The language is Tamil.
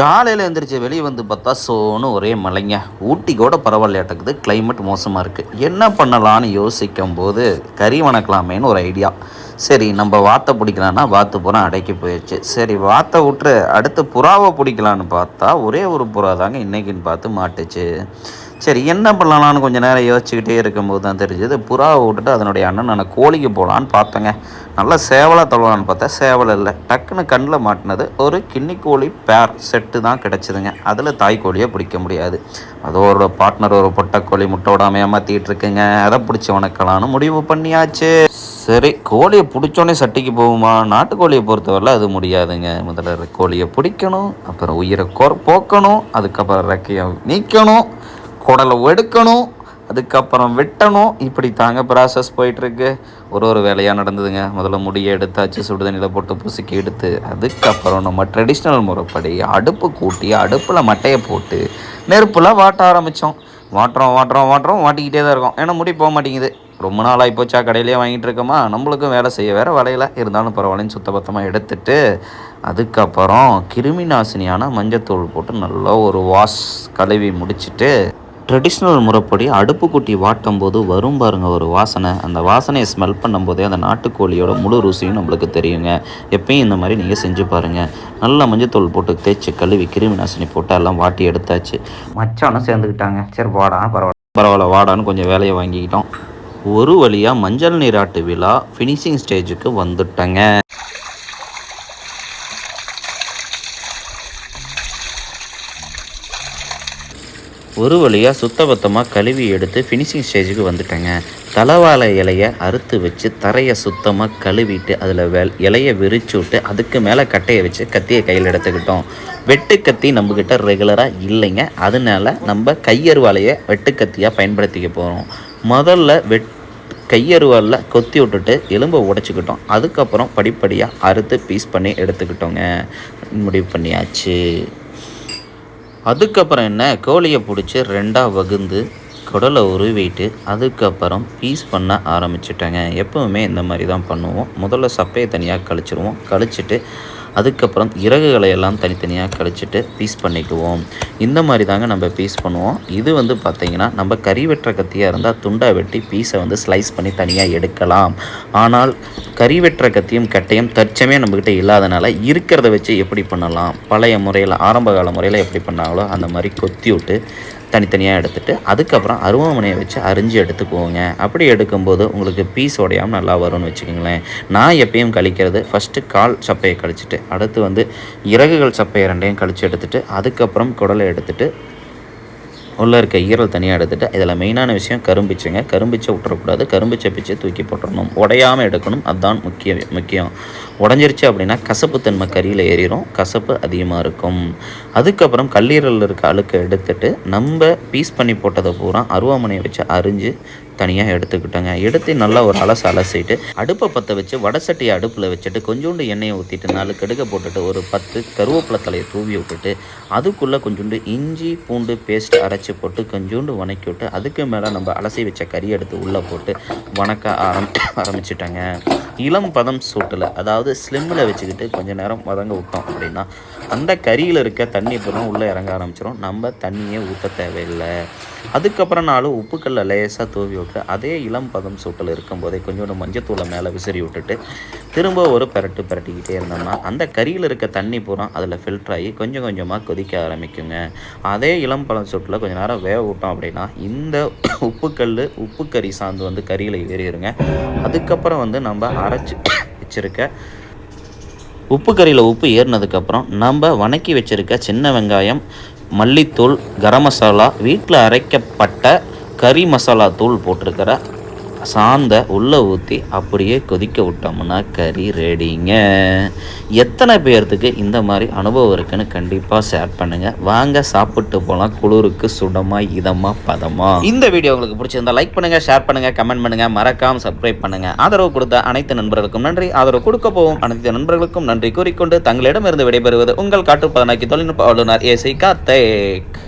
காலையில் எழுந்திரிச்சு வெளியே வந்து பார்த்தா சோன்னு ஒரே மழைங்க. ஊட்டி கூட பரவாயில்லையாட்டக்குது, கிளைமேட் மோசமாக இருக்குது. என்ன பண்ணலான்னு யோசிக்கும் போது கறி வணக்கலாமேன்னு ஒரு ஐடியா. சரி, நம்ம வாத்தை பிடிக்கலான்னா வாத்து புறா அடைக்கி போயிடுச்சு. சரி, வாத்தை விட்டு அடுத்து புறாவை பிடிக்கலான்னு பார்த்தா ஒரே ஒரு புறா தாங்க இன்றைக்கின்னு பார்த்து மாட்டுச்சு. சரி, என்ன பண்ணலான்னு கொஞ்சம் நேரம் யோசிச்சுக்கிட்டே இருக்கும்போது தான் தெரிஞ்சது, புறாவை விட்டுட்டு அதனுடைய அண்ணன் கோழிக்கு போகலான்னு பார்த்தேங்க. நல்லா சேவலாக தொழலான்னு பார்த்தா சேவலை இல்லை. டக்குன்னு கண்ணில் மாட்டினது ஒரு கிண்ணி கோழி பேர் செட்டு தான் கிடச்சிதுங்க. அதில் தாய் கோழியை பிடிக்க முடியாது. அதோ ஒரு பார்ட்னர் ஒரு பொட்டைக்கோழி முட்டை விடாமல் ஏமாற்றிட்டு இருக்குங்க. அதை பிடிச்சி வணக்கலான்னு முடிவு பண்ணியாச்சு. சரி, கோழியை பிடிச்சோன்னே சட்டிக்கு போகுமா? நாட்டுக்கோழியை பொறுத்தவரை அது முடியாதுங்க. முதல்ல கோழியை பிடிக்கணும், அப்புறம் உயிரை போக்கணும், அதுக்கப்புறம் ரெக்கையை நீக்கணும், குடலை எடுக்கணும், அதுக்கப்புறம் வெட்டணும். இப்படி தாங்க ப்ராசஸ் போயிட்டுருக்கு. ஒரு வேலையாக நடந்ததுங்க. முதல்ல முடியை எடுத்தாச்சு, சுடு தண்ணியில் போட்டு புசுக்கி எடுத்து, அதுக்கப்புறம் நம்ம ட்ரெடிஷ்னல் முறைப்படி அடுப்பு கூட்டி அடுப்பில் மட்டையை போட்டு நெருப்பில் வாட்ட ஆரம்பித்தோம். வாட்டிக்கிட்டே தான் இருக்கோம். ஏன்னா முடி போக மாட்டேங்குது. ரொம்ப நாள் ஆகிப்போச்சா, கடையிலேயே வாங்கிட்டு இருக்கோமா, நம்மளுக்கும் வேலை செய்ய வேறு வலையில் இருந்தாலும் பரவாயில்லன்னு சுத்தபத்தமாக எடுத்துட்டு, அதுக்கப்புறம் கிருமி நாசினியான மஞ்சத்தூள் போட்டு நல்லா ஒரு வாஷ் கழுவி முடிச்சுட்டு, ட்ரெடிஷ்னல் முறைப்படி அடுப்பு குட்டி வாட்டும் போது வரும் பாருங்க ஒரு வாசனை. அந்த வாசனையை ஸ்மெல் பண்ணும்போதே அந்த நாட்டுக்கோழியோட முழு ருசியும் நம்மளுக்கு தெரியுங்க. எப்பயும் இந்த மாதிரி நீங்கள் செஞ்சு பாருங்கள். நல்லா மஞ்சத்தூள் போட்டு தேய்ச்சி கழுவி கிருமி நாசினி போட்டு எல்லாம் வாட்டி எடுத்தாச்சு. மச்சானும் சேர்ந்துக்கிட்டாங்க. சரி வாடா, பரவாயில்ல வாடான்னு கொஞ்சம் வேலையை வாங்கிக்கிட்டோம். ஒரு வழியாக மஞ்சள் நீராட்டு விழா ஃபினிஷிங் ஸ்டேஜுக்கு வந்துட்டேங்க. ஒரு வழியாக சுத்தபத்தமாக கழுவி எடுத்து ஃபினிஷிங் ஸ்டேஜுக்கு வந்துட்டேங்க. தலைவாழை இலையை அறுத்து வச்சு தரையை சுத்தமாக கழுவிட்டு அதில் இலையை விரிச்சு விட்டு அதுக்கு மேலே கட்டையை வச்சு கத்தியை கையில் எடுத்துக்கிட்டோம். வெட்டுக்கத்தி நம்மக்கிட்ட ரெகுலராக இல்லைங்க. அதனால நம்ம கையறுவாலையை வெட்டுக்கத்தியாக பயன்படுத்திக்க போகிறோம். முதல்ல கையறுவாலில் கொத்தி விட்டுட்டு எலும்பை உடைச்சிக்கிட்டோம். அதுக்கப்புறம் படிப்படியாக அறுத்து பீஸ் பண்ணி எடுத்துக்கிட்டோங்க. முடிவு பண்ணியாச்சு. அதுக்கப்புறம் என்ன, கோழியை பிடிச்சி ரெண்டாக வகுந்து குடலை உருவிட்டு அதுக்கப்புறம் பீஸ் பண்ண ஆரம்பிச்சிட்டேங்க. எப்போவுமே இந்த மாதிரி தான் பண்ணுவோம். முதல்ல சப்பையை தனியாக கழிச்சிருவோம். கழிச்சிட்டு அதுக்கப்புறம் இறகுகளை எல்லாம் தனித்தனியாக கழிச்சிட்டு பீஸ் பண்ணிக்குவோம். இந்த மாதிரி தாங்க நம்ம பீஸ் பண்ணுவோம். இது பார்த்திங்கன்னா நம்ம கறி வெட்டுற கத்தியாக இருந்தால் துண்டாக வெட்டி பீஸை ஸ்லைஸ் பண்ணி தனியாக எடுக்கலாம். ஆனால் கறி வெட்டுற கத்தியும் கட்டையும் தற்சமே நம்மக்கிட்ட இல்லாதனால இருக்கிறத வச்சு எப்படி பண்ணலாம், பழைய முறையில் ஆரம்ப கால முறையில் எப்படி பண்ணாங்களோ அந்த மாதிரி கொத்தி விட்டு தனித்தனியாக எடுத்துகிட்டு அதுக்கப்புறம் அருவாமனையை வச்சு அரிஞ்சு எடுத்துக்குவோங்க. அப்படி எடுக்கும்போது உங்களுக்கு பீஸ் உடையாமல் நல்லா வரும்னு வச்சுக்கோங்களேன். நான் எப்பயும் கழிக்கிறது ஃபஸ்ட்டு கால் சப்பையை கழிச்சிட்டு அடுத்து இறகுகள் சப்பையை ரெண்டையும் கழித்து எடுத்துகிட்டு அதுக்கப்புறம் குடலை எடுத்துகிட்டு உள்ளே இருக்க ஈரல் தனியாக எடுத்துகிட்டு, இதில் மெயினான விஷயம் கரும்பிச்சுங்க. கரும்பிச்சை விட்டுறக்கூடாது. கரும்பிச்சை பிச்சு தூக்கி போட்டுடணும். உடையாமல் எடுக்கணும். அதுதான் முக்கியம். உடஞ்சிருச்சு அப்படின்னா கசப்புத்தன்மை கறியில் ஏறிடும், கசப்பு அதிகமாக இருக்கும். அதுக்கப்புறம் கல்லீரலில் இருக்க அழுக்கை எடுத்துகிட்டு நம்ம பீஸ் பண்ணி போட்டதை பூரா அருவாமனையை வச்சு அரிஞ்சு தனியாக எடுத்துக்கிட்டோங்க. எடுத்து நல்லா ஒரு அலசிட்டு அடுப்பை பற்ற வச்சு வடை சட்டியை அடுப்பில் வச்சுட்டு கொஞ்சோண்டு எண்ணெயை ஊற்றிட்டு 4 கடுகை போட்டுட்டு ஒரு 10 கருவேப்பிலை தலையை தூவி விட்டுட்டு அதுக்குள்ளே கொஞ்சோண்டு இஞ்சி பூண்டு பேஸ்ட் அரைச்சி போட்டு கொஞ்சோண்டு வணக்கி விட்டு அதுக்கு மேலே நம்ம அலசி வச்ச கறி எடுத்து உள்ளே போட்டு வணக்க ஆரம்பிச்சிட்டாங்க. இளம் பதம் சூட்டில், அதாவது ஸ்லிம்மில் வச்சுக்கிட்டு கொஞ்சம் நேரம் வதங்க விட்டோம் அப்படின்னா அந்த கறியில் இருக்க தண்ணி பூரா உள்ளே இறங்க ஆரம்பிச்சிடும். நம்ம தண்ணியே ஊற்ற தேவையில்லை. அதுக்கப்புறம் 4 உப்புக்கல்ல லேசாக தூவி விட்டு அதே இளம் பதம் சூட்டில் இருக்கும்போதே கொஞ்சோண்டு மஞ்சத்தூளை மேலே விசிறி விட்டுட்டு திரும்ப ஒரு பிரட்டிக்கிட்டே இருந்தோம்னா அந்த கறியில் இருக்க தண்ணி பூரா அதில் ஃபில்டர் ஆகி கொஞ்சம் கொஞ்சமாக கொதிக்க ஆரம்பிக்குங்க. அதே இளம் பதம் சூட்டில் கொஞ்சம் நேரம் வேக விட்டோம் அப்படின்னா இந்த உப்பு கறி சாந்து கறியில் ஏறிடுங்க. அதுக்கப்புறம் நம்ம அரைச்சி வச்சுருக்க உப்பு கறியில் உப்பு ஏறினதுக்கப்புறம் நம்ம வணக்கி வச்சுருக்க சின்ன வெங்காயம், மல்லித்தூள், கரம் மசாலா, வீட்டில் அரைக்கப்பட்ட கறி மசாலா தூள் போட்டிருக்கிற சாந்தை உள்ளே ஊற்றி அப்படியே கொதிக்க விட்டோம்னா கறி ரெடிங்க. எத்தனை பேர்த்துக்கு இந்த மாதிரி அனுபவம் இருக்குன்னு கண்டிப்பாக ஷேர் பண்ணுங்கள். வாங்க சாப்பிட்டு போகலாம், குளிருக்கு சுடமாக இதமாக பதமாக. இந்த வீடியோ உங்களுக்கு பிடிச்சிருந்தா லைக் பண்ணுங்கள், ஷேர் பண்ணுங்கள், கமெண்ட் பண்ணுங்கள், மறக்காமல் சப்ஸ்கிரைப் பண்ணுங்கள். ஆதரவு கொடுத்த அனைத்து நண்பர்களுக்கும் நன்றி. ஆதரவு கொடுக்க போகும் அனைத்து நண்பர்களுக்கும் நன்றி கூறிக்கொண்டு தங்களிடமிருந்து விடைபெறுவது உங்கள் காட்டுப்பதனாக்கி தொழில்நுட்ப ஆளுநர் ஏசி கார்த்திக்.